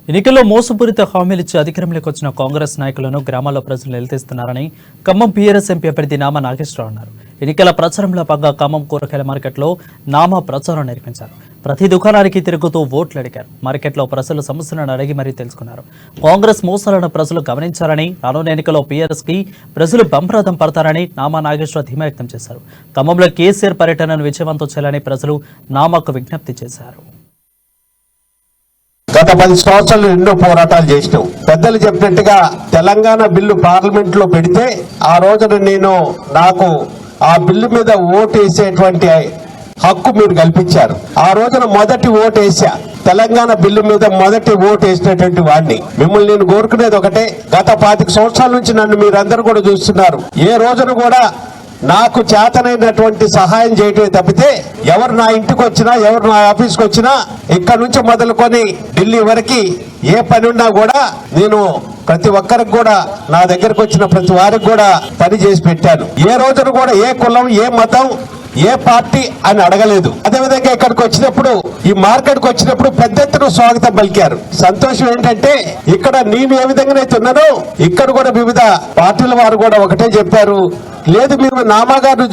ఎన్నికల్లో మోసపూరిత హామీలిచ్చి అధికారంలోకి వచ్చిన కాంగ్రెస్ నాయకులను గ్రామాల్లో ప్రజలు నిలదీస్తున్నారని ఖమ్మం పీఆర్ఎస్ ఎంపీ అభ్యర్థి నామా నాగేశ్వరరావు అన్నారు. ఎన్నికల ప్రచారంలో భాగంగా ఖమ్మం కూరగాయల మార్కెట్లో నామా ప్రచారం నిర్వహించారు. ప్రతి దుకాణానికి తిరుగుతూ ఓట్లు అడిగారు. మార్కెట్లో ప్రజలు సమస్యలను అడిగి మరీ తెలుసుకున్నారు. కాంగ్రెస్ మోసాలను ప్రజలు గమనించారని, రానున్న ఎన్నికల్లో పీఆర్ఎస్ కి ప్రజలు బంపరాదం పడతారని నామా నాగేశ్వరరావు ధీమా వ్యక్తం చేశారు. ఖమ్మంలో కేసీఆర్ పర్యటనను విజయవంతం చేయాలని ప్రజలు నామాకు విజ్ఞప్తి చేశారు. గత 10 సంవత్సరాలు ఎన్నో పోరాటాలు చేసినాం. పెద్దలు చెప్పినట్టుగా తెలంగాణ బిల్లు పార్లమెంట్ లో పెడితే ఆ రోజున నాకు ఆ బిల్లు మీద ఓటు వేసేటువంటి హక్కు మీరు కల్పించారు. ఆ రోజున మొదటి ఓటు వేసా. తెలంగాణ బిల్లు మీద మొదటి ఓటు వేసినటువంటి వాడిని. మిమ్మల్ని నేను కోరుకునేది ఒకటే, గత 25 సంవత్సరాల నుంచి నన్ను మీరందరూ కూడా చూస్తున్నారు. ఏ రోజున కూడా నాకు చేతనైనటువంటి సహాయం చేయటమే తప్పితే ఎవరు నా ఇంటికి వచ్చినా, ఎవరు నా ఆఫీస్కి వచ్చినా, ఇక్కడ నుంచి మొదలుకొని ఢిల్లీ వరకు ఏ పని ఉన్నా కూడా నేను ప్రతి ఒక్కరికి కూడా నా దగ్గరకు వచ్చిన ప్రతి వారికి కూడా పని చేసి పెట్టాను. ఏ రోజున కూడా ఏ కులం, ఏ మతం, ఏ పార్టీ అని అడగలేదు. అదేవిధంగా ఇక్కడికి వచ్చినప్పుడు, ఈ మార్కెట్కి వచ్చినప్పుడు పెద్ద ఎత్తున స్వాగతం పలికారు. సంతోషం ఏంటంటే ఇక్కడ నేను ఏ విధంగానైతే ఉన్నానో ఇక్కడ కూడా వివిధ పార్టీల వారు కూడా ఒకటే చెప్పారు, లేదు మీరు నామా గారు